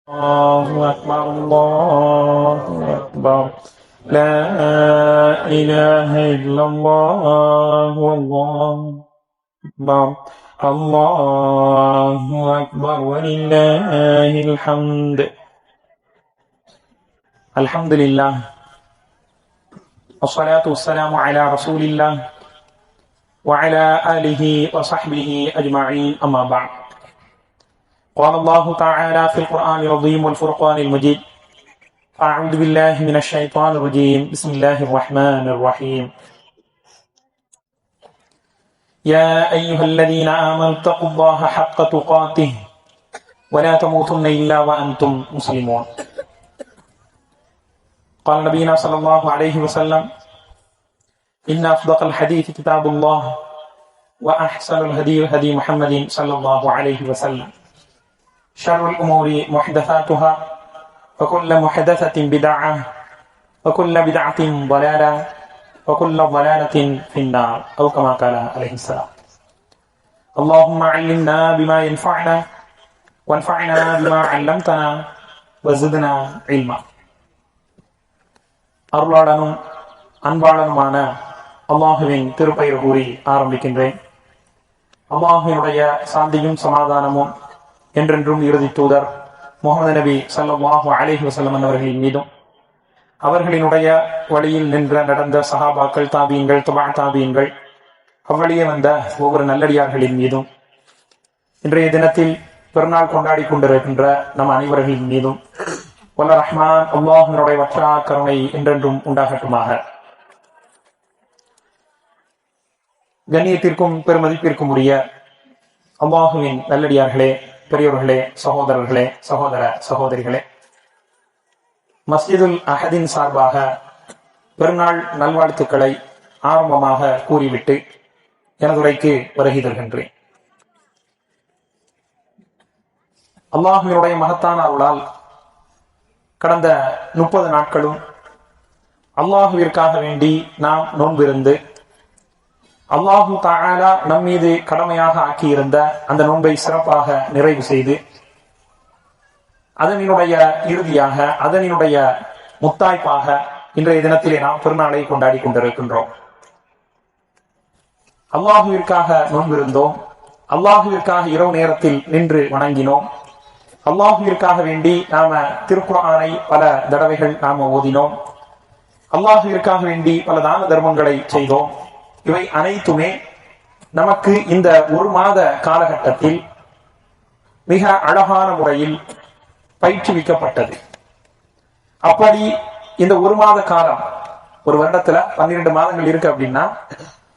الله أكبر الله أكبر لا إله إلا الله والله أكبر الله أكبر ولله الحمد. الحمد لله والصلاة والسلام على رسول الله وعلى آله وصحبه أجمعين أما بعد. قال الله تعالى في القرآن العظيم والفرقان المجيد: أعوذ بالله من الشيطان الرجيم بسم الله الرحمن الرحيم. يا أيها الذين آمنوا اتقوا الله حق تقاته ولا تموتن إلا وأنتم مسلمون. قال نبينا صلى الله عليه وسلم: إن أصدق الحديث كتاب الله وأحسن الهدي هدي محمد صلى الله عليه وسلم. شر الأمور محدثاتها وكل محدثة بدعة وكل بدعة ضلالة وكل ضلالة في النار أو كما قال عليه السلام. اللهم علمنا بما ينفعنا وانفعنا بما علمتنا وزدنا علما. அருளாளனும் அன்பாளனுமான அல்லாஹுவின் திருப்பெயர் கூறி ஆரம்பிக்கின்றேன். அல்லாஹுவினுடைய சாந்தியும் சமாதானமும் என்றென்றும் இறுதி தூதர் முஹம்மது நபி ஸல்லல்லாஹு அலைஹி வஸல்லம் அவர்களின் மீதும் அவர்களினுடைய வழியில் நின்ற நடந்த சஹாபாக்கள், தாபீன்கள், தபா தாபீன்கள், அவ்வழியே வந்த ஒவ்வொரு நல்லடியார்களின் மீதும் இன்றைய தினத்தில் பெருநாள் கொண்டாடி கொண்டிருக்கின்ற நம் அனைவர்களின் மீதும் வல்ல ரஹ்மான் அல்லாஹ்வினுடைய வற்றா கருணை என்றென்றும் உண்டாகட்டுமாக. கண்ணியத்திற்கும் பெருமதிப்பிற்கும் உரிய அல்லாஹுவின் நல்லடியார்களே, பெரியோர்களே, சகோதரர்களே, சகோதர சகோதரிகளே, மஸ்ஜிதுல் அஹதின் சார்பாக பெருநாள் நல்வாழ்த்துக்களை ஆரம்பமாக கூறிவிட்டு எனது உரைக்கு வருகை தருகின்றேன். அல்லாஹுவினுடைய மகத்தான அருளால் கடந்த 30 நாட்களும் அல்லாஹுவிற்காக வேண்டி நாம் நோன்பிருந்து அல்லாஹு தஆலா நம் மீது கடமையாக ஆக்கியிருந்த அந்த நோன்பை சிறப்பாக நிறைவு செய்து அதனுடைய இறுதியாக அதனுடைய முத்தாய்ப்பாக இன்றைய தினத்திலே நாம் பெருநாளை கொண்டாடி கொண்டிருக்கின்றோம். அல்லாஹுவிற்காக நோன்பிருந்தோம், அல்லாஹுவிற்காக இரவு நேரத்தில் நின்று வணங்கினோம், அல்லாஹுவிற்காக வேண்டி நாம திருக்குர்ஆனை பல தடவைகள் நாம ஓதினோம், அல்லாஹுவிற்காக வேண்டி பல தான தர்மங்களை செய்தோம். இவை அனைத்துமே நமக்கு இந்த ஒரு மாத காலகட்டத்தில் மிக அழகான முறையில் பயிற்றுவிக்கப்பட்டது. அப்படி இந்த ஒரு மாத காலம், ஒரு வருடத்துல 12 மாதங்கள் இருக்கு அப்படின்னா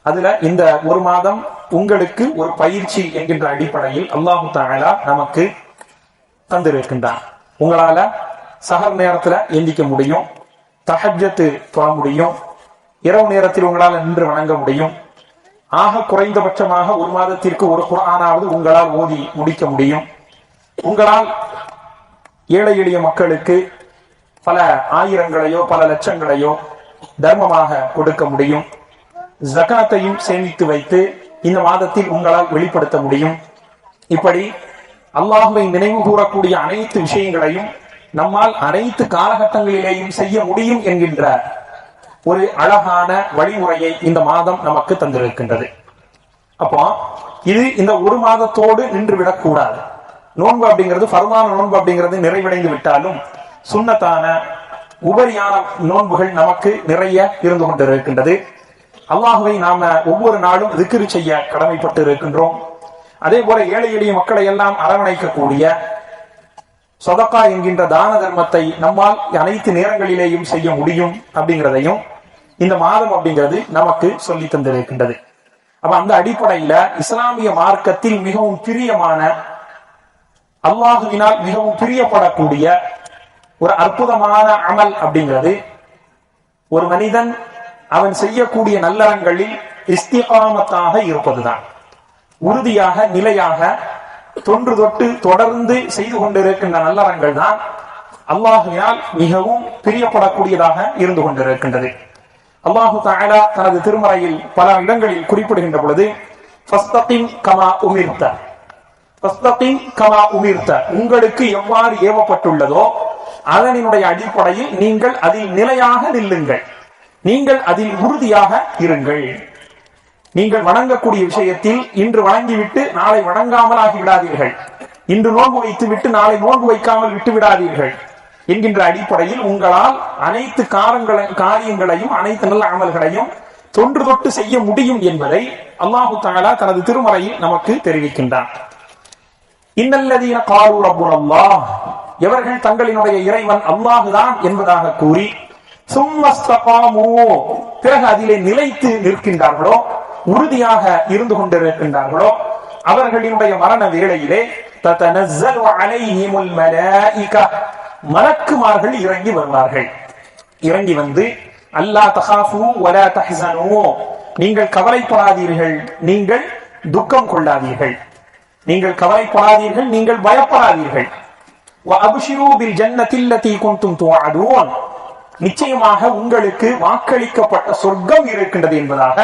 அதுல இந்த ஒரு மாதம் உங்களுக்கு ஒரு பயிற்சி என்கின்ற அடிப்படையில் அல்லாஹு தஆலா நமக்கு தந்திருக்கின்றான். உங்களால சஹர் நேரத்துல எந்திக்க முடியும், தஹஜ்ஜத் தொழ முடியும், இரவு நேரத்தில் உங்களால் நின்று வணங்க முடியும், ஆக குறைந்தபட்சமாக ஒரு மாதத்திற்கு ஒரு குர்ஆனாவது உங்களால் ஓதி முடிக்க முடியும், உங்களால் ஏழை எளிய மக்களுக்கு பல ஆயிரங்களையோ பல லட்சங்களையோ தர்மமாக கொடுக்க முடியும், ஜகாத்தையும் சேமித்து வைத்து இந்த மாதத்தில் உங்களால் வெளிப்படுத்த முடியும். இப்படி அல்லாஹ்வை நினைவு கூறக்கூடிய அனைத்து விஷயங்களையும் நம்மால் அனைத்து காலகட்டங்களிலேயும் செய்ய முடியும் என்கின்ற ஒரு அழகான வழிமுறையை இந்த மாதம் நமக்கு தந்திருக்கின்றது. அப்போ இது இந்த ஒரு மாதத்தோடு நின்று விடக்கூடாது. நோன்பு அப்படிங்கிறது, ஃபர்தான நோன்பு அப்படிங்கிறது நிறைவடைந்து விட்டாலும் சுன்னத்தான உபரியான நோன்புகள் நமக்கு நிறைய இருந்து கொண்டிருக்கின்றது. அல்லாஹுவை நாம ஒவ்வொரு நாளும் திக்ரு செய்ய கடமைப்பட்டு இருக்கின்றோம். அதே போல ஏழை எளிய மக்களை எல்லாம் அரவணைக்கக்கூடிய சதகா என்கின்ற தான தர்மத்தை நம்மால் அனைத்து நேரங்களிலேயும் செய்ய முடியும் அப்படிங்கிறதையும் இந்த மாதம் அப்படிங்கிறது நமக்கு சொல்லி தந்திருக்கின்றது. அப்ப அந்த அடிப்படையில இஸ்லாமிய மார்க்கத்தில் மிகவும் பிரியமான, அல்லாஹுவினால் மிகவும் பிரியப்படக்கூடிய ஒரு அற்புதமான அமல் அப்படிங்கிறது ஒரு மனிதன் அவன் செய்யக்கூடிய நல்லறங்களில் இஸ்திகாமத்தாக இருப்பதுதான். உறுதியாக நிலையாக தொன்று தொட்டு தொடர்ந்து செய்து கொண்டிருக்கின்ற நல்லறங்கள் தான் அல்லாஹுவினால் மிகவும் பிரியப்படக்கூடியதாக இருந்து கொண்டிருக்கின்றது. அல்லாஹு தஆலா தனது திருமறையில் பல இடங்களில் குறிப்பிடுகின்ற பொழுது ஃபஸ்தகிம் கமா உமிர்த, உங்களுக்கு எவ்வாறு ஏவப்பட்டுள்ளதோ அதனுடைய அடிப்படையில் நீங்கள் அதில் நிலையாக நில்லுங்கள், நீங்கள் அதில் உறுதியாக இருங்கள். நீங்கள் வணங்கக்கூடிய விஷயத்தில் இன்று வணங்கிவிட்டு நாளை வணங்காமல் ஆகிவிடாதீர்கள், இன்று நோன்பு வைத்து விட்டு நாளை நோன்பு வைக்காமல் விட்டு விடாதீர்கள் என்கின்ற அடிப்படையில் உங்களால் அனைத்து காரியங்களையும் அனைத்து நல்ல அமல்களையும் தொன்று தொட்டு செய்ய முடியும் என்பதை அல்லாஹு தஆலா தனது திருமறையில் நமக்கு தெரிவிக்கின்றான். இன்னல்லதீன காலு ரப்புனல்லாஹ், எவர்கள் தங்களினுடைய இறைவன் அல்லாஹுதான் என்பதாக கூறி சும்மஸ்தகாமு, பிறகு அதிலே நிலைத்து நிற்கின்றார்களோ, உறுதியாக இருந்து கொண்டிருக்கின்றார்களோ, அவர்களினுடைய மரண வேளையிலே ததனஸ்ஸலு அலைஹிமுல் மலாயிகா, மலக்குமார்கள் இறங்கி வருவார்கள். இறங்கி வந்து அல்லா தகாஃபு வலா தஹ்ஸனு, நீங்கள் கவலைப்படாதீர்கள், நீங்கள் துக்கம் கொள்ளாதீர்கள், நீங்கள் கவலைப்படாதீர்கள், நீங்கள் பயப்படாதீர்கள். வஅப்ஷிரு பில் ஜன்னத்தில்லதி குன்தும் துஅதுன், நிச்சயமாக உங்களுக்கு வாக்களிக்கப்பட்ட சொர்க்கம் இருக்கின்றது என்பதாக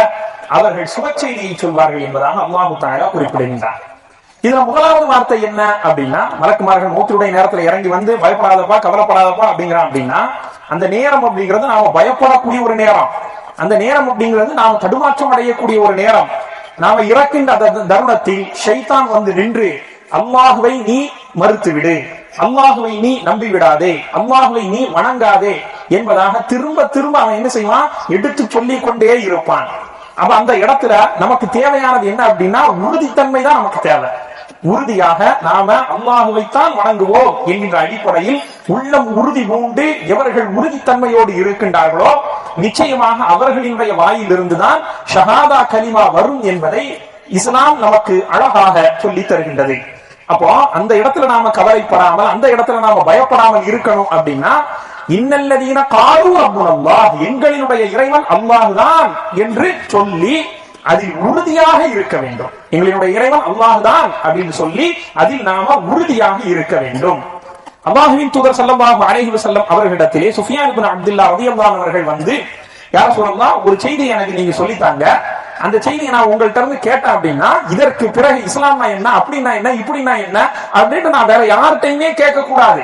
அவர்கள் சுப செய்தியை சொல்வார்கள் என்பதாக அல்லாஹு தஆலா குறிப்பிடுகின்றார். இதுல முதலாவது வார்த்தை என்ன அப்படின்னா, மலக்குமார்கள் மௌத்துடைய நேரத்துல இறங்கி வந்து பயப்படாதப்பா கவலைப்படாதப்பா அப்படிங்கிறான். அப்படின்னா அந்த நேரம் அப்படிங்கிறது நாம பயப்படக்கூடிய ஒரு நேரம், அந்த நேரம் அப்படிங்கிறது நாம தடுமாற்றம் அடையக்கூடிய ஒரு நேரம். நாம இறக்கின்ற தருணத்தில் ஷைத்தான் வந்து நின்று அல்லாஹுவை நீ மறுத்துவிடு, அல்லாஹுவை நீ நம்பிவிடாதே, அல்லாஹுவை நீ வணங்காதே என்பதாக திரும்ப திரும்ப அவன் என்ன செய்வான், எடுத்து சொல்லிக் கொண்டே இருப்பான். அப்ப அந்த இடத்துல நமக்கு தேவையானது என்ன அப்படின்னா உறுதித்தன்மை தான் நமக்கு தேவை. உறுதியாக நாம அல்லாஹுவைத்தான் வணங்குவோம் என்கின்ற அடிப்படையில் உள்ளம் உறுதி பூண்டு எவர்கள் உறுதித்தன்மையோடு இருக்கின்றார்களோ நிச்சயமாக அவர்களினுடைய வாயிலிருந்துதான் ஷஹாதா கலிமா வரும் என்பதை இஸ்லாம் நமக்கு அழகாக சொல்லி தருகின்றது. அப்போ அந்த இடத்துல நாம கவலைப்படாமல், அந்த இடத்துல நாம பயப்படாமல் இருக்கணும் அப்படின்னா இன்னல்லதீன காலு ரப்புனல்லாஹ், எங்களினுடைய இறைவன் அல்லாஹுதான் என்று சொல்லி அதில் உறுதியாக இருக்க வேண்டும். எங்களினுடைய இறைவன் அல்லாஹுதான் அப்படின்னு சொல்லி அதில் நாம உறுதியாக இருக்க வேண்டும். அல்லாஹ்வின் தூதர் ஸல்லல்லாஹு அலைஹி வஸல்லம் அவர்களிடத்திலே சுஃபியான் இப்னு அப்துல்லாஹ் ரலியல்லாஹு அன்ஹு அவர்கள் வந்து, யா ரசூலல்லாஹ், ஒரு செய்தி எனக்கு நீங்க சொல்லித்தாங்க, அந்த செய்தியை நான் உங்கள்ட்ட இருந்து கேட்டேன் அப்படின்னா இதற்கு பிறகு இஸ்லாம்னா என்ன, அப்படின்னா என்ன, இப்படின்னா என்ன அப்படின்னு நான் வேற யார்கிட்டையுமே கேட்க கூடாது.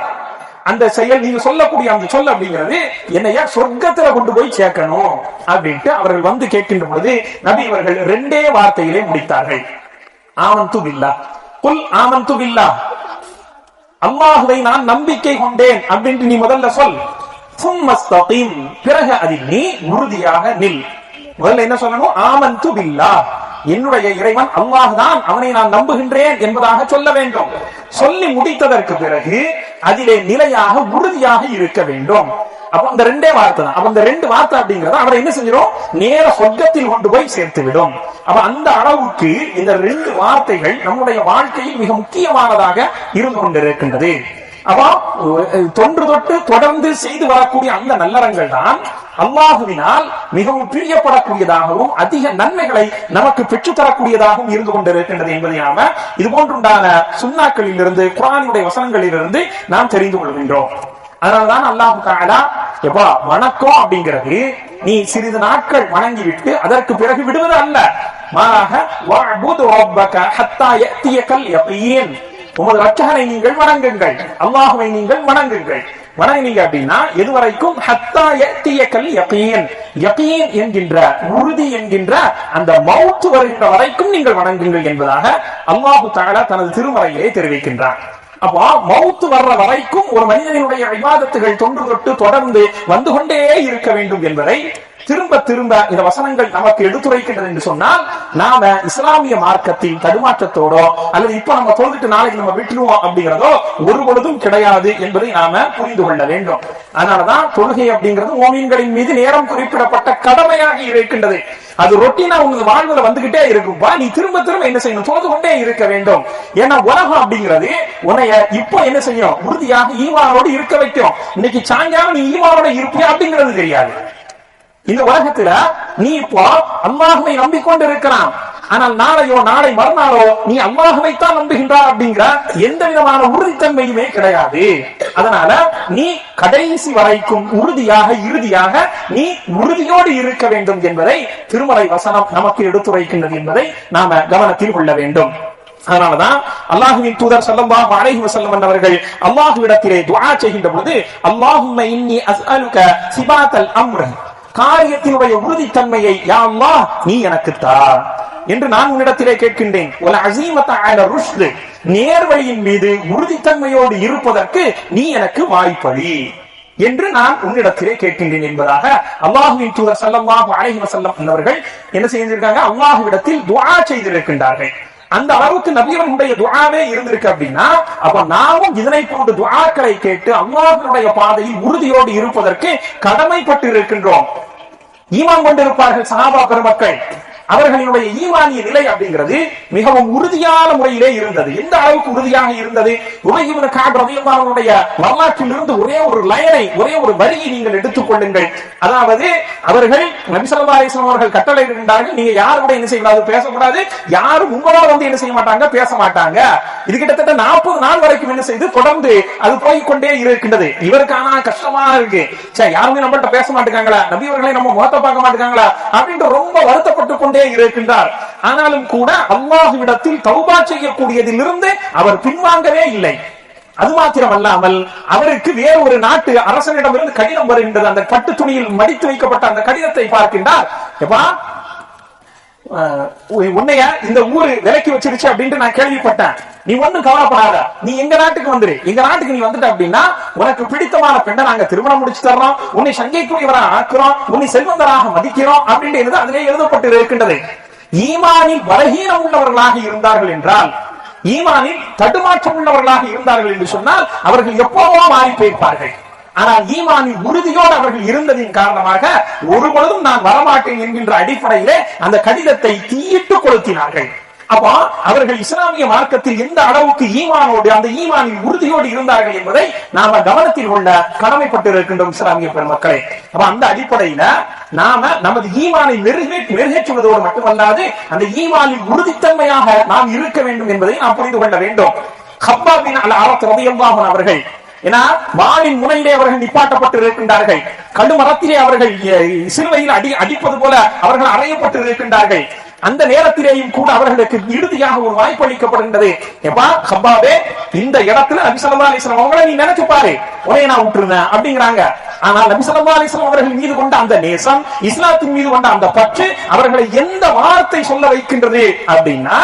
அந்த செயல் நீங்க சொல்லக்கூடிய அந்த சொல் அப்படிங்கிறது என்னைய சொர்க்கத்துல கொண்டு போய் சேர்க்கணும் அப்படின்ட்டு அவர்கள் வந்து கேட்கின்ற பொழுது நபி அவர்கள் 2 வார்த்தையிலே முடித்தார்கள். ஆமன்து பில்லாஹ், குல் ஆமன்து பில்லாஹ், அல்லாஹுவை நான் நம்பிக்கை கொண்டேன் அப்படின்ட்டு நீ முதல்ல சொல். சும்மஸ்தகீம், பிறகு அதில் நீ உறுதியாக நில். முதல்ல என்ன சொல்லணும், ஆமன்து பில்லாஹ், என்னுடைய இறைவன் அல்லாஹ்தான், அவனை நான் நம்புகின்றேன் என்பதாக சொல்ல வேண்டும். சொல்லி முடித்ததற்கு பிறகு அதிலே நிலையாக உறுதியாக இருக்க வேண்டும். அப்ப அந்த 2 வார்த்தை தான். அப்ப அந்த 2 வார்த்தை அப்படிங்கறத அவரை என்ன செஞ்சிடும், நேர சொர்க்கத்தில் கொண்டு போய் சேர்த்து விடும். அப்ப அந்த அளவுக்கு இந்த 2 வார்த்தைகள் நம்முடைய வாழ்க்கையில் மிக முக்கியமானதாக இருந்து கொண்டிருக்கின்றது. அப்போ தொன்று தொட்டு தொடர்ந்து செய்து வரக்கூடிய அந்த நல்லறங்கள் தான் அல்லாஹுவினால் மிகவும் பிரியப்படக்கூடியதாகவும் அதிக நன்மைகளை நமக்கு பெற்றுத்தரக்கூடியதாகவும் இருந்து கொண்டிருக்கின்றது என்பதை நாம இது போன்றுண்டான சுன்னாக்களில் இருந்து குர்ஆனுடைய வசனங்களில் இருந்து நாம் தெரிந்து கொள்கின்றோம். அதனால்தான் அல்லாஹ் தஆலா எப்பா வணக்கம் அப்படிங்கிறது நீ சிறிது நாட்கள் வணங்கிவிட்டு அதற்கு பிறகு விடுவது அல்ல, மாறாக வஅபுது ரப்பக ஹத்தா யஅதியகல் யகீன், உமது ரட்சகனை நீங்கள் வணங்குங்கள், அல்லாஹுவை நீங்கள் வணங்குங்கள். வணங்கினீங்க அப்படின்னா எதுவரைக்கும் ஹத்தா யஅதியகல் யகீன், யகீன் என்கின்ற உறுதி என்கின்ற அந்த மௌத் வருகின்ற வரைக்கும் நீங்கள் வணங்குங்கள் என்பதாக அல்லாஹ் தஆலா தனது திருமறையிலே தெரிவிக்கின்றார். அப்போ மௌத் வர்ற வரைக்கும் ஒரு மனிதனுடைய இபாதத்துகள் தொன்று தொட்டு தொடர்ந்து வந்து கொண்டே இருக்க வேண்டும் என்பதை திரும்ப திரும்ப இந்த வசனங்கள் நமக்கு எடுத்துரைக்கின்றது என்று சொன்னால் நாம இஸ்லாமிய மார்க்கத்தின் தடுமாற்றத்தோடோ அல்லது இப்ப நம்ம தொழுதுட்டு நாளைக்கு நம்ம விட்டுருவோம் அப்படிங்கிறதோ ஒரு பொழுதும் கிடையாது என்பதை நாம புரிந்து கொள்ள வேண்டும். அதனாலதான் தொழுகை அப்படிங்கிறது மோமீன்களின் மீது நேரம் குறிப்பிடப்பட்ட கடமையாக இருக்கின்றது. அது ரொட்டீனா உங்க வாழ்வுல வந்துகிட்டே இருக்கும்பா, நீ திரும்ப திரும்ப என்ன செய்யணும், தொழுது கொண்டே இருக்க வேண்டும். ஏன்னா உலகம் அப்படிங்கிறது உன்னைய இப்போ என்ன செய்யும், உறுதியாக ஈமானோடு இருக்க வைக்கும். இன்னைக்கு சாயங்காலம் நீ ஈமானோட இருப்பியா அப்படிங்கிறது தெரியாது. இந்த உலகத்துல நீ இப்போ அல்லாஹுவை நம்பிக்கொண்டு இருக்கிறான், ஆனால் நாளையோ நாளை மறுநாளோ நீ அல்லாஹுவைத்தான் நம்புகின்றார் அப்படிங்கிற எந்த விதமான உறுதித்தன்மையுமே கிடையாது. அதனால நீ கடைசி வரைக்கும் உறுதியாக இறுதியாக நீ உறுதியோடு இருக்க வேண்டும் என்பதை திருமறை வசனம் நமக்கு எடுத்துரைக்கின்றது என்பதை நாம கவனத்தில் கொள்ள வேண்டும். அதனாலதான் அல்லாஹ்வின் தூதர் ஸல்லல்லாஹு அலைஹி வஸல்லம் அவர்கள் அல்லாஹ்விடத்திலே துஆ செய்கின்ற பொழுது அல்லாஹும்ம இன்னி அஸ்அலுக சிபாத்தல் அம்ர், காரியத்தினுடைய உறுதித்தன்மையை யா அல்லாஹ் நீ எனக்கு தா என்று நான் உன்னிடத்திலே கேட்கின்றேன். வல அஸீமத அல ருஷ்த், நேர்வழியின் மீது உறுதித்தன்மையோடு இருப்பதற்கு நீ எனக்கு வாய்ப்பளி என்று நான் உன்னிடத்திலே கேட்கின்றேன் என்பதாக அல்லாஹ்வின் தூதர் ஸல்லல்லாஹு அலைஹி வஸல்லம் அவர்கள் என்ன செய்திருக்காங்க? அல்லாஹ்விடத்தில் துஆ செய்திருக்கின்றார்கள். அந்த அளவுக்கு நபியவனுடைய துஆவே இருந்திருக்கு அப்படின்னா, அப்ப நாமும் இதனை போன்ற துஆக்களை கேட்டு அல்லாஹ்வுடைய பாதையில் உறுதியோடு இருப்பதற்கு கடமைப்பட்டு இருக்கின்றோம். ஈமான் கொண்டிருப்பார்கள் சஹாபா பெருமக்கள். அவர்களுடைய ஈமானிய நிலை அப்படிங்கிறது மிகவும் உறுதியான முறையிலே இருந்தது. எந்த அளவுக்கு உறுதியாக இருந்தது? உபய் இப்னு கஅப் ரலியல்லாஹு அன்ஹுடைய வரலாற்றில் இருந்து ஒரே ஒரு லைனை, ஒரே ஒரு வரியை நீங்கள் எடுத்துக் கொள்ளுங்கள். அதாவது அவர்கள் நபி ஸல்லல்லாஹு அலைஹி வஸல்லம் அவர்கள் கட்டளையிடுகின்றார்கள், நீங்க யாரோட என்ன செய்யக்கூடாது? பேசக்கூடாது. யாரும் உங்களோட வந்து என்ன செய்ய மாட்டாங்க? பேச மாட்டாங்க. இது கிட்டத்தட்ட 40 நாள் வரைக்கும் என்ன செய்து தொடர்ந்து அது போய்கொண்டே இருக்கின்றது. இவருக்கான கஷ்டமா இருக்கு. யாருமே நம்மள்ட்ட பேச மாட்டாங்களா, நபி அவர்களை நம்ம முகத்தை பார்க்க மாட்டாங்களா அப்படின்ட்டு ரொம்ப வருத்தப்பட்டு கொண்டே இருக்கின்றார். ஆனாலும் கூட அல்லாஹ்விடத்தில் தௌபா செய்யக்கூடியதிலிருந்து அவர் பின்வாங்கவே இல்லை. அது மாத்திரமல்லாமல் அவருக்கு வேறு ஒரு நாட்டு அரசனிடமிருந்து கடிதம் வருகின்றது. அந்த பட்டு துணியில் மடித்து வைக்கப்பட்ட அந்த கடிதத்தை பார்க்கின்றார். எப்பா, உன்னைய இந்த ஊரு விலைக்கு வச்சிருச்சு அப்படின்னு நான் கேள்விப்பட்டேன். நீ ஒண்ணும் கவலைப்படாத, நீ எங்க நாட்டுக்கு வந்துரு. எங்க நாட்டுக்கு நீ வந்துட்ட அப்படின்னா உனக்கு பிடித்தமான பெண்ணை நாங்க திருமணம் முடிச்சு தர்றோம், உன்னை சங்கைக்குரியவராக ஆக்குறோம், உன்னை செல்வந்தராக மதிக்கிறோம் அப்படின்னு அதிலே எழுதப்பட்டு இருக்கின்றது. ஈமானில் பலகீனம் உள்ளவர்களாக இருந்தார்கள் என்றால், ஈமானில் தடுமாற்றம் உள்ளவர்களாக இருந்தார்கள் என்று சொன்னால் அவர்கள் எப்போதோ மாறி போயிருப்பார்கள். ஆனால் ஈமானின் உறுதியோடு அவர்கள் இருந்ததின் காரணமாக ஒரு பொழுதும் நான் வரமாட்டேன் என்கின்ற அடிப்படையிலே அந்த கடிதத்தை தீயிட்டு கொளுத்தினார்கள். அப்போ அவர்கள் இஸ்லாமிய மார்க்கத்தில் எந்த அளவுக்கு ஈமானோடு, அந்த ஈமானின் உறுதியோடு இருந்தார்கள் என்பதை நாம கவனத்தில் கொள்ள கடமைப்பட்டு இருக்கின்றோம் இஸ்லாமிய பெருமக்களே. அப்ப அந்த அடிப்படையில நாம நமது ஈமானை மெருகேற்றுவதோடு மட்டுமல்லாது அந்த ஈமானின் உறுதித்தன்மையாக நாம் இருக்க வேண்டும் என்பதை நாம் புரிந்து கொள்ள வேண்டும். ஹப்பாப் பின் அல் அரத் ரலியல்லாஹு அன்ஹு அவர்கள் ஏன்னா வாளின் முனையிலே அவர்கள் நிப்பாட்டப்பட்டு இருக்கின்றார்கள். கடுமரத்திலே அவர்கள் சிலுவையில் அடிப்பது போல அவர்கள் அறையப்பட்டு இருக்கின்றார்கள். அந்த நேரத்திலேயும் கூட அவர்களுக்கு இறுதியாக ஒரு வாய்ப்பு அளிக்கப்படுகின்றது. எப்பா ஹப்பாபே, இந்த இடத்துல நபி ஸல்லல்லாஹு அலைஹி வஸல்லம் அவங்களை நீ நினைச்சு பாரு, உன்னை நான் விட்டுருந்தேன் அப்படிங்கிறாங்க. ஆனால் நபி ஸல்லல்லாஹு அலைஹி வஸல்லம் அவர்கள் மீது கொண்ட அந்த நேசம், இஸ்லாத்தின் மீது கொண்ட அந்த பற்று அவர்களை எந்த வார்த்தை சொல்ல வைக்கின்றது அப்படின்னா,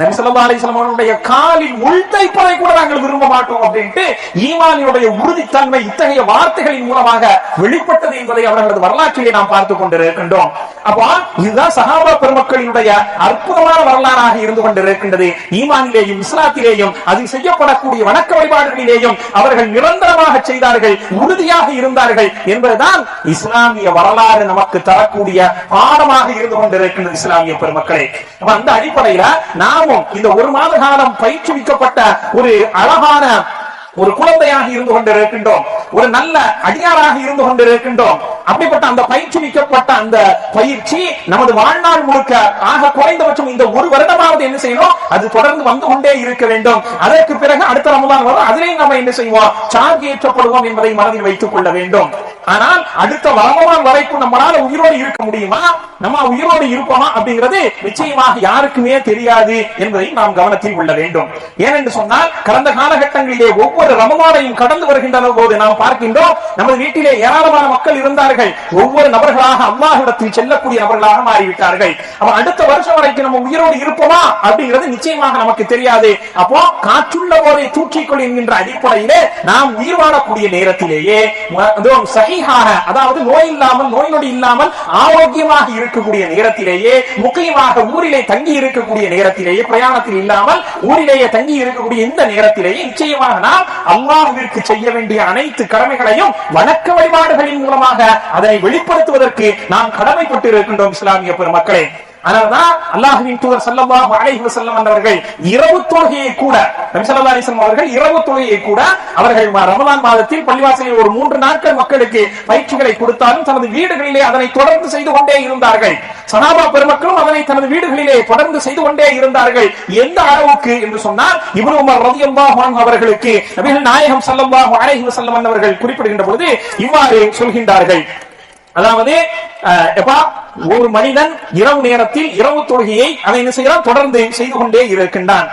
நபி ஸல்லல்லாஹு அலைஹி வஸல்லம் அவர்களுடைய காலில் முள் தைப்பதை கூட நாங்கள் விரும்ப மாட்டோம் அப்படின்ட்டு ஈமானினுடைய உறுதித்தன்மை இத்தகைய வார்த்தைகளின் மூலமாக வெளிப்பட்டது என்பதை அவர்களது வரலாற்றிலே நாம் பார்த்துக் கொண்டிருக்கின்றோம். அப்போ இதுதான் சஹாபா பெருமக்களினுடைய அற்புதமான வரலாறாக இருந்து கொண்டிருக்கின்றது. ஈமானிலேயும் இஸ்லாத்திலேயும் அதில் செய்யப்படக்கூடிய வணக்க வழிபாடுகளிலேயும் அவர்கள் நிரந்தரமாக செய்தார்கள், உறுதியாக இருந்தார்கள் என்பதுதான் இஸ்லாமிய வரலாறு நமக்கு தரக்கூடிய பாடமாக இருந்து கொண்டிருக்கின்றது இஸ்லாமிய பெருமக்களே. அந்த அடிப்படையில நாமும் இந்த ஒரு மாத காலம் பயிற்றுவிக்கப்பட்ட ஒரு அழகான ஒரு குழந்தையாக இருந்து கொண்டிருக்கின்றோம், ஒரு நல்ல அடியாராக இருந்து கொண்டிருக்கின்றோம். அப்படிப்பட்ட அந்த பயிற்றுவிக்கப்பட்ட அந்த பயிற்சி நமது வாழ்நாள் முழுக்க ஆக குறைந்தபட்சம் இந்த ஒரு வருடமாவது என்ன செய்யணும், அது தொடர்ந்து வந்து கொண்டே இருக்க வேண்டும். அதற்கு பிறகு அடுத்த ரமலான் வரும், அதிலேயும் நம்ம என்ன செய்வோம், சார்ஜ் ஏற்றப்படுவோம் என்பதை மனதில் வைத்துக் கொள்ள வேண்டும். ஆனால் அடுத்த ரமலான் வரைக்கும் நம்மளால உயிரோடு இருக்க முடியுமா, நம்ம உயிரோடு இருப்போமா அப்படிங்கிறது நிச்சயமாக யாருக்குமே தெரியாது என்பதை நாம் கவனத்தில் கொள்ள வேண்டும். ஏனென்று சொன்னால் கடந்த காலகட்டங்களிலே ஒவ்வொரு ரமலானையும் கடந்து வருகின்ற போது நாம் பார்க்கின்றோம், நமது வீட்டிலே ஏராளமான மக்கள் இருந்தார்கள், ஒவ்வொரு நபர்களாக அல்லாஹ்விடத்தில் செல்லக்கூடிய நபர்களாக மாறிவிட்டார்கள். அப்ப அடுத்த வருஷம் வரைக்கும் நம்ம உயிரோடு இருப்போமா அப்படிங்கிறது நிச்சயமாக நமக்கு தெரியாது. அப்போ காற்றுள்ள போதை தூற்றிக்கொள் என்கின்ற அடிப்படையிலே நாம் உயிர் வாழக்கூடிய நேரத்திலேயே சஹீஹாக, அதாவது நோய் இல்லாமல், நோய் நொடி இல்லாமல் ஆரோக்கியமாக இருக்கக்கூடிய நேரத்திலேயே, முக்கியமாக ஊரிலே தங்கி இருக்கக்கூடிய நேரத்திலேயே, பிரயாணத்தில் இல்லாமல் ஊரிலேயே தங்கி இருக்கக்கூடிய இந்த நேரத்திலேயே நிச்சயமாக நாம் அல்லாஹ்விற்கு செய்ய வேண்டிய அனைத்து கடமைகளையும் வணக்க வழிபாடுகளின் மூலமாக அதனை வெளிப்படுத்துவதற்கு நாம் கடமைப்பட்டு இருக்கின்றோம் இஸ்லாமிய பெருமக்களே. அதனால்தான் அல்லாஹ்வின் தூதர் ஸல்லல்லாஹு அலைஹி வஸல்லம் அவர்கள் இரவு தொழுகையை கூட, நபி ஸல்லல்லாஹு அலைஹி வஸல்லம் அவர்கள் இரவு தொழுகையை கூட அவர்கள் ரமலான் மாதத்தில் பள்ளிவாசலில் ஒரு 3 நாட்கள் மக்களுக்கு பயிற்சிகளை கொடுத்தாலும் தனது வீடுகளிலே அதனை தொடர்ந்து செய்து கொண்டே இருந்தார்கள். சஹாபா பெருமக்களும் அதனை தனது வீடுகளிலே தொடர்ந்து செய்து கொண்டே இருந்தார்கள். எந்த அளவுக்கு என்று சொன்னால், இப்னு உமர் ரலியல்லாஹு அன்ஹு அவர்களுக்கு நபிகள் நாயகம் ஸல்லல்லாஹு அலைஹி வஸல்லம் அவர்கள் குறிப்பிடுகின்ற பொழுது இவ்வாறு சொல்கின்றார்கள், அதாவது ஒரு மனிதன் இரவு நேரத்தில் இரவு தொழுகையை அவன் என்ன செய்யறான், தொடர்ந்து செய்து கொண்டே இருக்கின்றான்.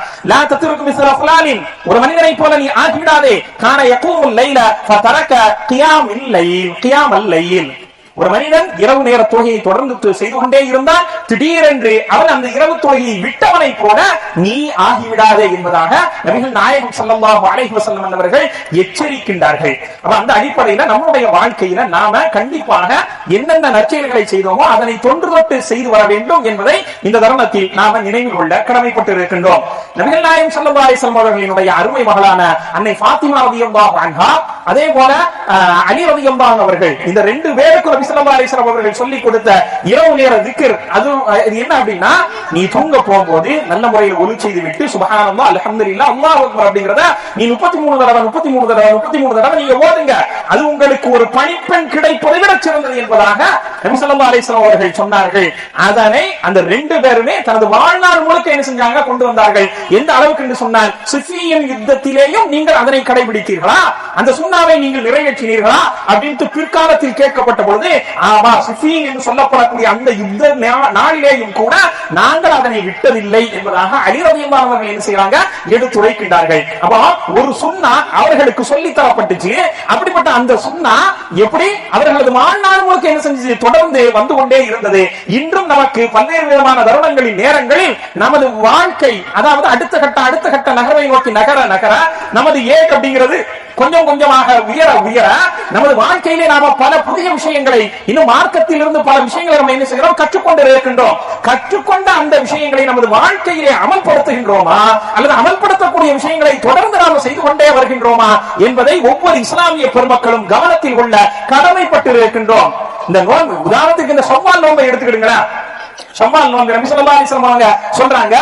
ஒரு மனிதனை போல நீ ஆகிவிடாதே. கான யகூமுல் லைல ஃபதரக கியாமல் லைல். ஒரு மனிதன் இரவு நேர தொழுகையை தொடர்ந்து செய்து கொண்டே இருந்தால் திடீரென்று அவன் அந்த இரவு தொழுகையை விட்டவனை போல நீ ஆகிவிடாதே என்பதாக நபிகள் நாயகம் ஸல்லல்லாஹு அலைஹி வஸல்லம் அவர்கள் எச்சரிக்கின்றார்கள். அப்ப அந்த அடிப்படையில நம்முடைய வாழ்க்கையில நாம கண்டிப்பாக என்னென்ன நற்செயல்களை செய்தோமோ அதனை தொன்று தொட்டு செய்து வர வேண்டும் என்பதை இந்த தருணத்தில் நாம நினைவில் கொள்ள கடமைப்பட்டு இருக்கின்றோம். நபிகள் நாயகம் ஸல்லல்லாஹு அலைஹி வஸல்லம் அவர்களினுடைய அருமை மகளான அன்னை ஃபாத்திமா ரலியல்லாஹு அன்ஹா, அதே போல அலி ரலியல்லாஹு அவர்கள், இந்த ரெண்டு பேருக்கு நபி ஸல்லல்லாஹு அலைஹி வஸல்லம் அவர்கள் சொல்லிக் கொடுத்த இரவு நேர திக்ர், அது என்ன அப்படின்னா, நீ தூங்க போகும்போது நல்ல முறையில் ஒலி செய்து விட்டு சுப்ஹானல்லாஹ் அல்ஹம்துலில்லாஹ் அல்லாஹு அக்பர் அப்படிங்கறத நீ 33 தடவை நீங்க ஓதுங்க. அது உங்களுக்கு ஒரு பணிப்பெண் கிடைப்பதை விட சிறந்தது என்பதாக நபி ஸல்லல்லாஹு அலைஹி வஸல்லம் அவர்கள் சொன்னார்கள். அதனை அந்த ரெண்டு பேருமே தனது வாழ்நாள் முழுக்க என்ன செஞ்சாங்க, கொண்டு வந்தார்கள். எந்த அளவுக்கு என்று சொன்னால், சிஃபியின் யுத்தத்திலேயும் நீங்கள் அதனை கடைபிடித்தீர்களா, அந்த சுன்னாவை நீங்கள் நிறைவேற்றினீர்களா அப்படின்ட்டு பிற்காலத்தில் கேட்கப்பட்ட பொழுது, ஆமா சிஃபின் என்று சொல்லப்படக்கூடிய அந்த யுத்த நாளிலேயும் கூட நாங்கள் அதனை விட்டதில்லை என்பதாக அலி ரலியல்லாஹு அன்ஹு அவர்கள் என்ன செய்றாங்க, எடுத்துரைக்கின்றார்கள். அப்ப ஒரு சுன்னா அவர்களுக்கு சொல்லி தரப்பட்டுச்சு. அப்படிப்பட்ட அந்த சுன்னா எப்படி அவர்களது வாழ்நாள் முழுக்க என்ன செஞ்சு தொடர்ந்து வந்து கொண்டே இருந்தது. இன்றும் நமக்கு பல்வேறு விதமான தருணங்களின் நேரங்களில் நமது வாழ்க்கை, அதாவது அடுத்த கட்ட நகரை நோக்கி நகர நமது ஏக் அப்படிங்கிறது கொஞ்சம் கொஞ்சமாக உயர நமது வாழ்க்கையிலே நாம பல புதிய விஷயங்களை, இன்னும் மார்க்கத்தில் இருந்து பல விஷயங்களை நம்ம என்ன செய்கிறோம், கற்றுக்கொண்டு இருக்கின்றோம். கற்றுக்கொண்ட அந்த விஷயங்களை நமது வாழ்க்கையிலே அமல்படுத்துகின்றோமா, அல்லது அமல்படுத்தக்கூடிய விஷயங்களை தொடர்ந்து நாம் செய்து கொண்டே வருகின்றோமா என்பதை ஒவ்வொரு இஸ்லாமிய பெருமக்களும் கவனத்தில் கொள்ள கடமைப்பட்டு இருக்கின்றோம். இந்த நோன்பு, உதாரணத்துக்கு இந்த ஷவ்வால் நோன்பை எடுத்துக்கிடுங்களா. ஷவ்வால் நோன்பு நபி ஸல்லல்லாஹு அலைஹி வஸல்லம் சொல்றாங்க,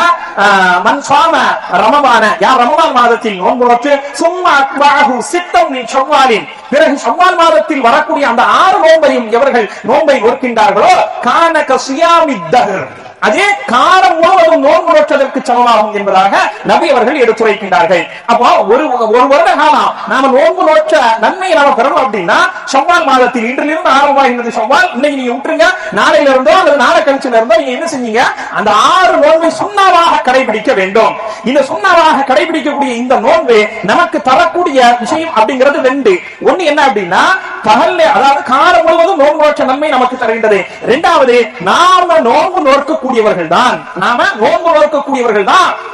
மன் ஸாம ரமலான, யார் ரமலான் மாதத்தில் நோன்பு நோற்று சும்மா அத்பஅஹு சித்தம் மின் ஷவ்வாலின், பிறகு ஷவ்வால் மாதத்தில் வரக்கூடிய அந்த 6 நோன்பையும் எவர்கள் நோன்பை நோக்கின்றார்களோ கான கஸியாமித் தஹர், அதே காலம் முழுவதும் நோன்பு நோற்றதற்கு சமமாகும் என்பதாக நபி அவர்கள் எடுத்துரைக்கின்றார்கள். அப்போ ஒரு வருட காலம் நாம நோன்பு நோற்ற நன்மையை நாம பெறணும் அப்படின்னா ஷவ்வால் மாதத்தில் இன்றிலிருந்து ஆரம்பமாகின்றது ஷவ்வால், இன்னைக்கு நீங்க விட்டுருங்க, நாளையில இருந்தோ அல்லது நாளை கழிச்சுல இருந்தோ நீங்க என்ன செஞ்சீங்க, அந்த 6 நோன்பை சுன்னாவாக கடைபிடிக்க வேண்டும். இந்த சுன்னாவாக கடைபிடிக்கக்கூடிய இந்த நோன்பு நமக்கு தரக்கூடிய விஷயம் அப்படிங்கிறது 2. ஒண்ணு என்ன அப்படின்னா, பகல்ல, அதாவது காலம் முழுவதும் நோன்பு நோற்ற நன்மை நமக்கு தருகின்றது. 2வது, நாம நோன்பு நோக்கக்கூடியவர்கள் தான்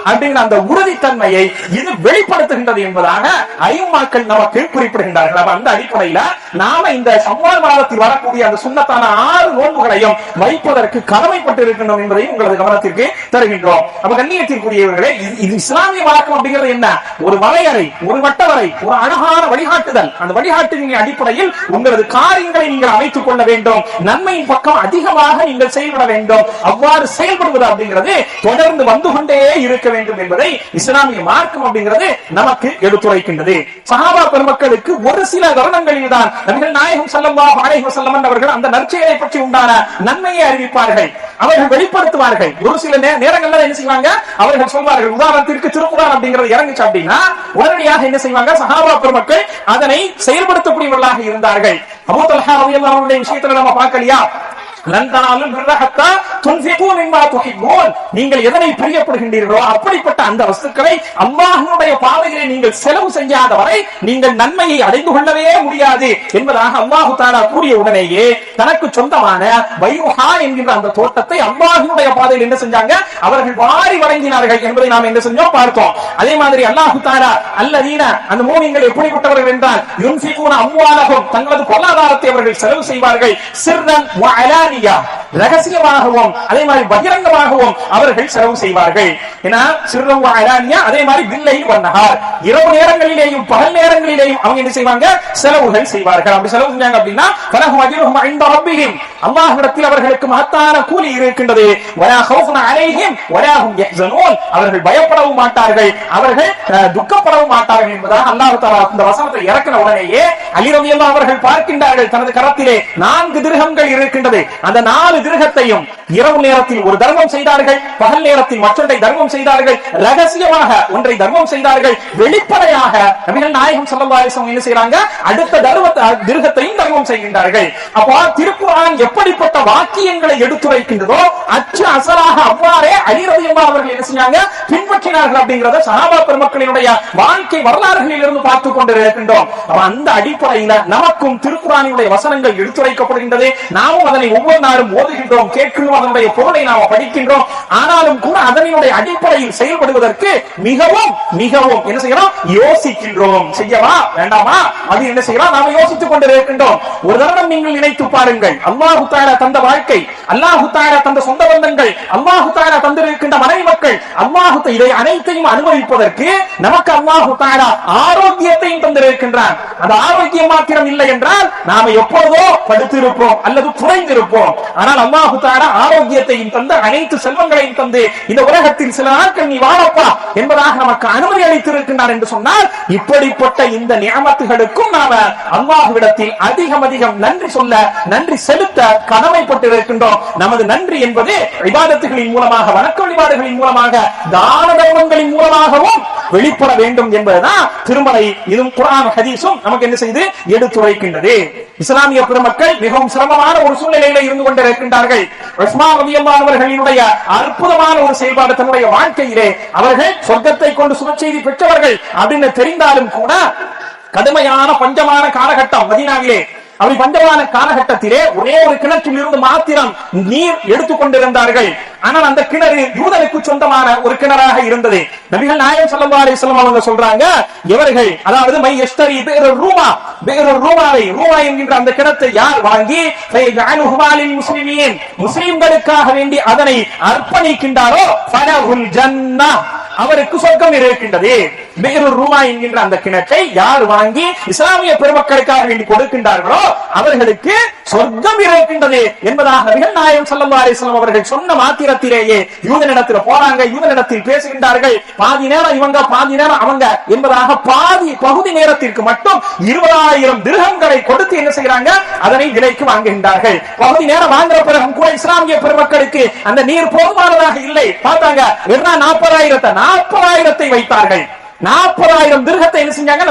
அப்படிங்கிற அந்த உறுதித்தன்மையை இது வெளிப்படுத்துகின்றது என்பதாக ஐம்மாக்கள் நமக்கு குறிப்பிடுகின்றார்கள். அந்த அடிப்படையில நாம இந்த ஷவ்வால் மாதத்தில் வரக்கூடிய அந்த சுன்னத்தான 6 நோன்புகளையும் வைப்பதற்கு கடமைப்பட்டு இருக்கின்றோம் என்பதை உங்களது கவனத்திற்கு தருகின்றோம். அப்ப கண்ணியத்திற்குரியவர்களே, இது இஸ்லாமிய வழக்கம் அப்படிங்கிறது என்ன, ஒரு வரையறை, ஒரு வட்டவரை, ஒரு அழகான வழிகாட்டுதல். அந்த வழிகாட்டுதலின் அடிப்படையில் உங்களது காரியங்களை நீங்கள் அமைத்துக் கொள்ள வேண்டும். நன்மையின் பக்கம் அதிகமாக நீங்கள் செயல்பட வேண்டும். அவ்வாறு செயல்படுவது அப்படிங்கிறது தொடர்ந்து வந்து கொண்டே இருக்க வேண்டும் என்பதை இஸ்லாமிய மார்க்கம் அப்படிங்கிறது நமக்கு எடுத்துரைக்கின்றது. சஹாபா பெருமக்களுக்கு ஒரு சில தருணங்களில் தான் நபிகள் நாயகம் ஸல்லல்லாஹு அலைஹி வஸல்லம் அவர்கள் அந்த நற்செயலை பற்றி உண்டான நன்மையை அறிவிப்பார்கள், அவர்கள் வெளிப்படுத்துவார்கள். ஒரு சில நேரங்கள்ல என்ன செய்வாங்க, அவர்கள் சொல்வார்கள். உதாரணத்திற்கு திருக்குர்ஆன் அப்படிங்கிறது இறங்குச்சு அப்படின்னா உடனடியாக என்ன செய்வாங்க, சஹாபா பெருமக்கள் அதனை செயல்படுத்தக்கூடியவர்களாக இருந்தார்கள். அபூ தல்ஹா ரலியல்லாஹு அன்ஹு விஷயத்துல நம்ம பார்க்கலையா, நீங்கள் எதனை பிரியப்படுகின்றீர்களோ அப்படிப்பட்ட அந்த வஸ்துக்களை அல்லாஹ்வுடைய பாதையிலே நீங்கள் செலவு செய்யாத வரை நீங்கள் நன்மையை அடைந்து கொள்ளவே முடியாது என்பதாக அல்லாஹ் தஆலா கூறிய உடனேயே தனக்கு சொந்தமான பைருஹா என்கிற அந்த தோட்டத்தை அல்லாஹ்வுடைய பாதையில் என்ன செஞ்சாங்க, அவர்கள் வாரி வழங்கினார்கள் என்பதை நாம் என்ன செஞ்சோம், பார்த்தோம். அதே மாதிரி அல்லாஹ் தஆலா அல்லதீன, அந்த மூமின்கள் எப்படிப்பட்டவர்கள் என்றால் யுன்ஃபிகூன அம்வாலஹும், தங்களது பொருளாதாரத்தை அவர்கள் செலவு செய்வார்கள், சிர்ரன் வ அலானியா, ரகசியமாகவும் அதே மாதிரி பகிரங்கமாகவும் அவர்கள் செலவு செய்வார்கள். ஏன்னா சிர்ரன் வ அலானியா, அதே மாதிரி பில்லைல் வ நஹார், இரவு நேரங்களிலேயும் பகல் நேரங்களிலேயும் அவங்க என்ன செய்வாங்க, செலவுகள் செய்வார்கள். அப்படி செலவு செஞ்சாங்க அப்படின்னா ஃபலஹும் அஜ்ருஹும் இன்த ரப்பிஹிம், அல்லாஹ்விடத்தில் அவர்களுக்கு மகத்தான கூலி இருக்கின்றது. வலா ஹௌஃபுன் அலைஹிம் வலா ஹும் யஹ்ஸனூன், அவர்கள் பயப்படவும் மாட்டார்கள், அவர்கள் துக்கப்படவும் மாட்டார்கள் என்பதாக அல்லாஹ் தஆலா இந்த வசனத்தை இறக்கின உடனேயே அலி ரலியல்லாஹு அவர்கள் பார்க்கின்றார்கள், தனது கரத்திலே 4 திர்ஹம்கள் இருக்கின்றது. அந்த 4 திர்ஹத்தையும் இரவு நேரத்தில் ஒரு தர்மம் செய்தார்கள், பகல் நேரத்தில் மற்றொன்றை தர்மம் செய்தார்கள், ரகசியமாக ஒன்றை தர்மம் செய்தார்கள், வெளிப்படையாக நபிகள் நாயகம் ஸல்லல்லாஹு அலைஹி வஸல்லம் என்ன செய்றாங்க, அடுத்த திருகத்தையும் தர்மம் செய்கின்றார்கள். அப்போ திருக்குர்ஆன் எப்படிப்பட்ட வாக்கியங்களை எடுத்துரைக்கின்றதோ அச்சு அசலாக அவ்வாறே அலி ரலியல்லாஹு அவர்கள் என்ன செஞ்சாங்க, பின்பற்றினார்கள் அப்படிங்கறத சஹாபா பெருமக்களினுடைய வாழ்க்கை வரலாறுகளில் இருந்து பார்த்துக் கொண்டிருக்கின்றோம். அந்த அடிப்படையில் நமக்கும் திருக்குர்ஆனுடைய வசனங்கள் எடுத்துரைக்கப்படுகின்றது. நாமும் அதனை ஒவ்வொரு நாளும் ஓதுகின்றோம், கேட்கின்றோம், அதனுடைய பொருளை நாம் படிக்கின்றோம். ஆனாலும் கூட அதனுடைய அடிப்படையில் செயல்படுவதற்கு மிகவும் மிகவும் என்ன செய்யறோம், யோசிக்கின்றோம். செய்யவா வேண்டாமா அது என்ன செய்யறோம், நாம யோசித்துக் கொண்டிருக்கின்றோம். ஒரு தருணம் நீங்கள் நினைத்து பாருங்கள், அல்லாஹு தஆலா தந்த வாழ்க்கை, அல்லாஹு தஆலா தந்த சொந்த பந்தங்கள், அல்லாஹு தஆலா தந்திருக்கின்ற மனைவி மக்கள், அல்லாஹு இதை அனைத்தையும் அனுபவிப்பதற்கு நமக்கு அல்லாஹு தஆலா ஆரோக்கியத்தையும் தந்திருக்கின்றான். அந்த ஆரோக்கியம் மாத்திரம் இல்லை என்றால் நாம எப்போதோ படுத்திருப்போம் அல்லது துறைந்திருப்போம். ஆனால் அல்லாஹு தஆலா ஆரோக்கியத்தையும் தந்து அனைத்து செல்வங்களையும் தந்து இந்த உலகத்தில் சில நாட்கள் நீ வாழப்பா என்பதாக நமக்கு அனுமதி அளித்திருக்கின்றார் என்று சொன்னால், இப்படிப்பட்ட இந்த நியமத்துகளுக்கும் நாம அல்லாஹ்விடத்தில் அதிகம் அதிகம் நன்றி சொல்ல, நன்றி செலுத்த கடமைப்பட்டிருக்கின்றோம். நமது நன்றி என்பது இபாதத்துகளின் மூலமாக, வணக்க வழிபாடுகளின் மூலமாக, தான தர்மங்களின் மூலமாகவும் வெளிப்பட வேண்டும் என்பதுதான் திருமலை இதுவும் குர்ஆன் ஹதீஸும் நமக்கு என்ன செய்து எடுத்துரைக்கின்றது. இஸ்லாமிய பெருமக்கள் மிகவும் சிரமமான ஒரு சூழ்நிலையில இருந்து கொண்டிருக்கின்றார்கள். உஸ்மான் ரலியல்லாஹு அவர்களினுடைய அற்புதமான ஒரு செயல்பாடு தன்னுடைய வாழ்க்கையிலே அவர்கள் சொர்க்கத்தை கொண்டு சுப செய்தி பெற்றவர்கள் அப்படின்னு தெரிந்தாலும் கூட கடுமையான பஞ்சமான காலகட்டம் மதீனாவிலே. அப்படி பஞ்சமான காலகட்டத்திலே ஒரே ஒரு கிணற்றில் இருந்து மாத்திரம் நீர் எடுத்துக் கொண்டிருந்தார்கள். ஆனால் அந்த கிணறு யூதனுக்கு சொந்தமான ஒரு கிணறாக இருந்தது. நபிகள் நாயகம் ஸல்லல்லாஹு அலைஹி வஸல்லம் அவங்க சொல்றாங்க, இவர்கள் அதாவது மை யஷ்தரி ரூமாவை, ரூமா என்கின்ற அந்த கிணத்தை யார் வாங்கி முஸ்லிமீன், முஸ்லிம்களுக்காக வேண்டி அதனை அர்ப்பணிக்கின்றாரோ ஃபலஹுல் ஜன்னah, அவருக்கு சொர்க்கம் இருக்கின்றது. ரூமா என்கின்ற அந்த கிணற்றை யார் வாங்கி இஸ்லாமிய பெருமக்களுக்காக வேண்டி கொடுக்கின்றார்களோ அவர்களுக்கு சொர்க்கம் இருக்கின்றது என்பதாக நபிகள் நாயகம் ஸல்லல்லாஹு அலைஹி வஸல்லம் அவர்கள் சொன்ன மாத்திரத்திலேயே யூதனிடத்தில் போறாங்க, யூதனிடத்தில் பேசுகின்றார்கள். பாதி நேரம் இவங்க, பாதி நேரம் அவங்க என்பதாக பகுதி நேரத்திற்கு மட்டும் 20,000 திர்ஹம்களை கொடுத்து என்ன செய்யறாங்க, அதனை விலைக்கு வாங்குகின்றார்கள். பகுதி நேரம் வாங்குற பிறகும் கூட இஸ்லாமிய பெருமக்களுக்கு அந்த நீர் போதுமானதாக இல்லை. பார்த்தாங்க, 40,000 வைத்தார்கள். 40,000 திர்ஹத்தை என்ன செஞ்சாங்க,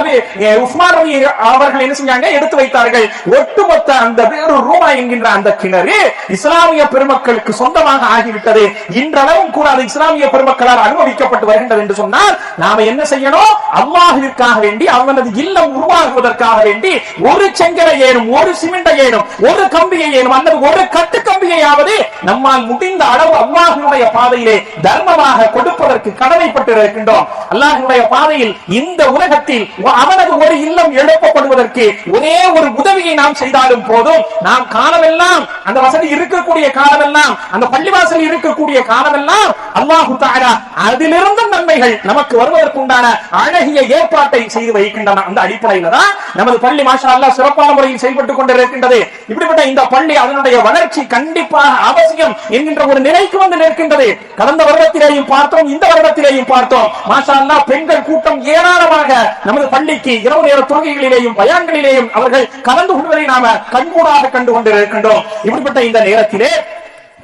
உஸ்மான் ரலி அவர்கள் என்ன செஞ்சாங்க, எடுத்து வைத்தார்கள். ஒட்டுமொத்த அந்த ரூமா என்கின்ற அந்த கிணறு இஸ்லாமிய பெருமக்களுக்கு சொந்தமாக ஆகிவிட்டது. இன்றளவும் கூட அது இஸ்லாமிய பெருமக்களால் அனுபவிக்கப்பட்டு வருகின்றது என்று சொன்னால் நாம என்ன செய்யணும், அல்லாஹ்விற்காக வேண்டி அவனது இல்லம் உருவாகுவதற்காக வேண்டி ஒரு செங்கலை ஏனும், ஒரு சிமெண்டை ஏனும், ஒரு கம்பியை ஏனும் அல்லது ஒரு கட்டு கம்பியையாவது நம்மால் முடிந்த அளவு அல்லாஹ்வுடைய பாதையிலே தர்மமாக கொடுப்பதற்கு கடமைப்பட்டு இருக்கின்றோம். அல்லாஹ்வுடைய பாதையில் இந்த உலகத்தில் அவனது ஒரு இல்லம் எழுப்பப்படுவதற்கு ஒரே ஒரு உதவியை நாம் செய்தாலும் போதும். நாம் காலமெல்லாம் அந்த வசதி இருக்கக்கூடிய காலமெல்லாம், அந்த பள்ளிவாசல் இருக்கக்கூடிய காலமெல்லாம் அல்லாஹு தஆலா அதிலிருந்து நன்மைகள் நமக்கு வருவதற்குண்டான அழகிய ஏற்பாட்டை செய்து வைக்கின்றன. அந்த அடிப்படையில் தான் நமது பள்ளி மாஷா அல்லாஹ் சிறப்பான முறையில் செயல்பட்டுக் கொண்டிருக்கின்றது. இப்படிப்பட்ட இந்த பள்ளி அதனுடைய வளர்ச்சி கண்டிப்பாக அவசியம் என்கின்ற ஒரு நிலைக்கு வந்து நிற்கின்றது. கடந்த வருடத்திலேயும் பார்த்தோம், இந்த வருடத்திலேயும் பார்த்தோம். மாஷா அல்லாஹ் பெண்கள் கூட்டம் ஏராளமாக நமது பள்ளிக்கு இரவு நேர தொழுகைகளிலேயும் பயான்களிலேயும் அவர்கள் கலந்து கொள்வதை நாம கண்கூடாக கண்டு கொண்டிருக்கின்றோம். இப்படிப்பட்ட இந்த நேரத்திலே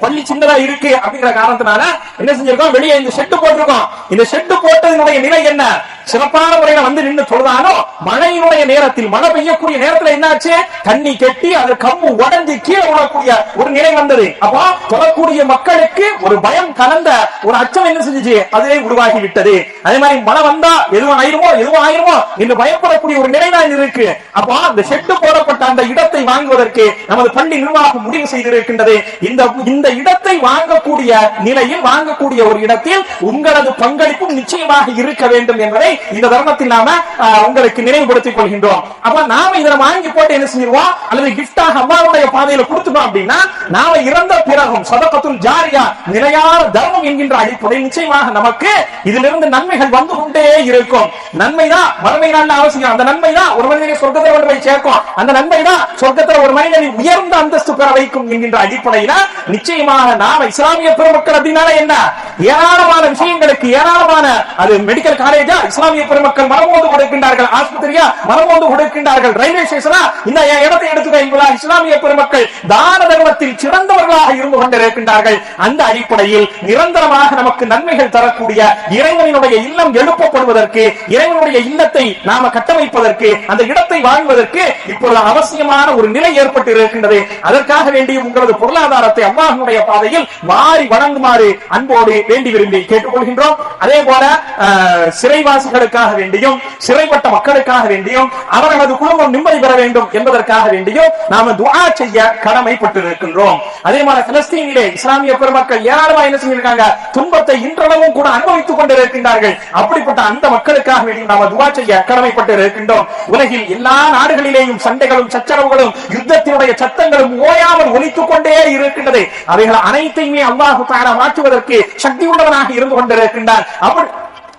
பள்ளி சின்னதா இருக்கு அப்படிங்கிற காரணத்தினால என்ன செஞ்சிருக்கோம், வெளியே இந்த ஷெட்டு போட்டிருக்கோம். இந்த ஷெட்டு போட்டதனுடைய நிலை என்ன, சிறப்பான முறையில வந்து நின்று தொழுதாலும் மழையினுடைய நேரத்தில், மழை பெய்யக்கூடிய நேரத்தில் என்னாச்சு, தண்ணி கெட்டி அது கம்பு உடஞ்சி கீழே விடக்கூடிய ஒரு நிலை வந்தது. அப்போ தொழக்கூடிய மக்களுக்கு ஒரு பயம் கலந்த ஒரு அச்சம் என்ன செஞ்சுச்சு, அதிலே உருவாகி விட்டது. அதே மாதிரி மழை வந்தா எதுவும் ஆயிருமோ என்று பயப்படக்கூடிய ஒரு நிலை தான் இருக்கு. அப்போ அந்த ஷெட்டு போடப்பட்ட அந்த இடத்தை வாங்குவதற்கு நமது பள்ளி நிர்வாகம் முடிவு செய்திருக்கின்றது. இந்த இடத்தை வாங்கக்கூடிய நிலையில், வாங்கக்கூடிய ஒரு இடத்தில் உங்களது பங்களிப்பும் நிச்சயமாக இருக்க வேண்டும் என்பதை இந்த தருணத்தில் நாம உங்களுக்கு நினைவுபடுத்திக் கொள்கின்றோம். அப்ப நாம இதை வாங்கி போட்டு என்ன செஞ்சிருவோம், அல்லது கிஃப்டாக அல்லாஹ்வுடைய பாதையில கொடுத்துட்டோம் அப்படின்னா நாம இறந்த பிறகும் சதகத்துல் ஜாரியா, நிலையான தர்மம் என்கின்ற அடிப்படையில் நிச்சயமாக நமக்கு இதிலிருந்து நன்மைகள் வந்து கொண்டே இருக்கும். நன்மைதான் மறுமை நாள் அவசியம். அந்த நன்மைதான் ஒரு மனிதனை சொர்க்கத்தை கொண்டு போய் சேர்க்கும். அந்த நன்மைதான் சொர்க்கத்தில் ஒரு மனிதனை உயர்ந்த அந்தஸ்து பெற வைக்கும் என்கின்ற அடிப்படையில நிச்சயம் நிச்சயமாக நாம இஸ்லாமிய பெருமக்கள் அப்படின்னால என்ன, ஏராளமான விஷயங்களுக்கு ஏராளமான அது மெடிக்கல் காலேஜா இஸ்லாமிய பெருமக்கள் மனமோந்து கொடுக்கின்றார்கள், ஆஸ்பத்திரியா மனமோந்து கொடுக்கின்றார்கள், ரயில்வே ஸ்டேஷனா இந்த இடத்தை எடுத்துக்க என்பதா இஸ்லாமிய பெருமக்கள் தான தர்மத்தில் சிறந்தவர்களாக இருந்து கொண்டிருக்கின்றார்கள். அந்த அடிப்படையில் நிரந்தரமாக நமக்கு நன்மைகள் தரக்கூடிய இறைவனுடைய இல்லம் எழுப்பப்படுவதற்கு, இறைவனுடைய இல்லத்தை நாம கட்டமைப்பதற்கு, அந்த இடத்தை வாழ்வதற்கு இப்பொழுது அவசியமான ஒரு நிலை ஏற்பட்டு இருக்கின்றது. அதற்காக வேண்டிய உங்களது பொருளாதாரத்தை அல்லாஹ்வுடைய பாதையில் வாரி வழங்குமாறு அன்போடு வேண்டி விரும்பி கேட்டுக்கொள்கின்றோம். அதே போல சிறைவாசிகளுக்காக வேண்டியும் சிறைப்பட்ட மக்களுக்காக வேண்டியும் அவர்களது குடும்பம் நிம்மதி பெற வேண்டும் என்பதற்காக வேண்டியும் நாம துஆ செய்ய கடமைப்பட்டிருக்கின்றோம். அதே மாதிரி பலஸ்தீனிலே இஸ்லாமிய பெருமக்கள் ஏராளமாக என்ன செஞ்சிருக்காங்க, துன்பத்தை இன்றளவும் கூட அனுபவித்துக் கொண்டிருக்கின்றார்கள். அப்படிப்பட்ட அந்த மக்களுக்காக வேண்டியும் நாம துஆ செய்ய கடமைப்பட்டு இருக்கின்றோம். உலகில் எல்லா நாடுகளிலேயும் சண்டைகளும் சச்சரவுகளும் யுத்தத்தினுடைய சத்தங்களும் ஓயாமல் ஒலித்துக் கொண்டே இருக்கின்றது. அவைகள் அனைத்தையுமே அல்லாஹ் தஆலா மாற்றுவதற்கு சக்தி உள்ளவனாக இருந்து கொண்டிருக்கின்றார். அப்படி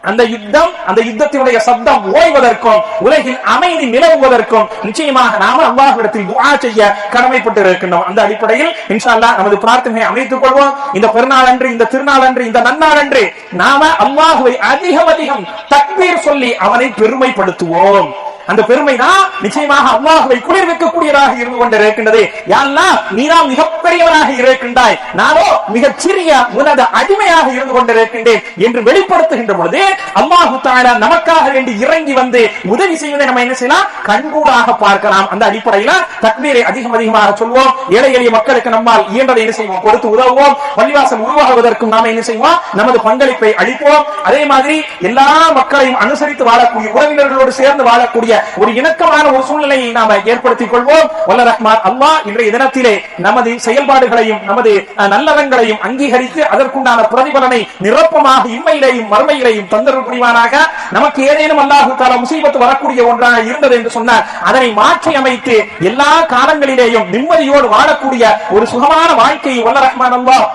அந்த யுத்தத்தினுடைய சப்தம் ஓய்வதற்கும் உலகில் அமைதி நிலவுவதற்கும் நிச்சயமாக நாம அல்லாஹ்விடத்தில் துஆ செய்ய கடமைப்பட்டு இருக்கின்றோம். அந்த அடிப்படையில் இன்ஷா அல்லாஹ் நமது பிரார்த்தனையை அமைத்துக் கொள்வோம். இந்த பெருநாள் அன்று, இந்த திருநாள் அன்று, இந்த நன்னாள் அன்று நாம அல்லாஹ்வை அதிகம் தக்பீர் சொல்லி அவனை பெருமைப்படுத்துவோம். அந்த பெருமைதான் நிச்சயமாக அல்லாஹ்வை குளிர்விக்கக்கூடியதாக இருந்து கொண்டிருக்கின்றது. யா அல்லாஹ், நீதான் மிகப்பெரியவராக இருக்கின்றாய், நானோ மிகச் சிறிய உனது அடிமையாக இருந்து கொண்டிருக்கின்றேன் என்று வெளிப்படுத்துகின்ற பொழுது அல்லாஹ் தஆலா நமக்காக வேண்டி இறங்கி வந்து உதவி செய்வதை நம்ம என்ன செய்யலாம், கண்கூடாக பார்க்கலாம். அந்த அடிப்படையில் தக்பீரை அதிகமாக சொல்வோம். ஏழை எளிய மக்களுக்கு நம்மால் இயன்றதை என்ன செய்வோம், கொடுத்து உதவுவோம். பள்ளிவாசல் உருவாகுவதற்கும் நாம என்ன செய்வோம், நமது பங்களிப்பை அளிப்போம். அதே மாதிரி எல்லா மக்களையும் அனுசரித்து வாழக்கூடிய, உறவினர்களோடு சேர்ந்து வாழக்கூடிய ஒரு இணக்கமான ஒரு சூழ்நிலையை நாம ஏற்படுத்திக் கொள்வோம். வல்ல ரஹ்மான் அல்லாஹ் இன்றைய தினத்திலே நமது செயல்பாடுகளையும் நமது நல்லறங்களையும் அங்கீகரித்து அதற்குண்டான பிரதிபலனை நிரப்பமாக இம்மையிலேயும் மறுமையிலேயும் தந்தருள் புரிவானாக. நமக்கு ஏதேனும் அல்லாஹ் தஆலா முசீபத்து வரக்கூடிய ஒன்றாக இருந்தது என்று சொன்னார், அதனை மாற்றி அமைத்து எல்லா காலங்களிலேயும் நிம்மதியோடு வாழக்கூடிய ஒரு சுகமான வாழ்க்கையை வல்ல ரஹ்மான் அல்லாஹ்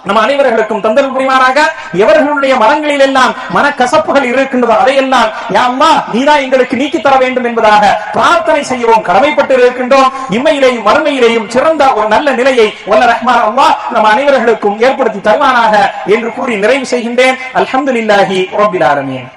நம்ம அனைவர்களுக்கும் தந்தருள் புரிவானாக. எவர்களுடைய மனங்களில் எல்லாம் மனக்கசப்புகள் இருக்கின்றதோ அதையெல்லாம் யா அல்லாஹ் நீதான் எங்களுக்கு நீக்கி தர வேண்டும் என்பதாக பிரார்த்தனை செய்யவும் கடமைப்பட்டு இருக்கின்றோம். இம்மையிலேயும் மறுமையிலேயும் சிறந்த ஒரு நல்ல நிலையை வல்ல ரஹ்மான் அல்லாஹ் நம்ம அனைவர்களுக்கும் ஏற்படுத்தி தருவானாக என்று கூறி நிறைவு செய்கின்றேன். அல்ஹம்துலில்லாஹி ரப்பில் ஆலமீன்.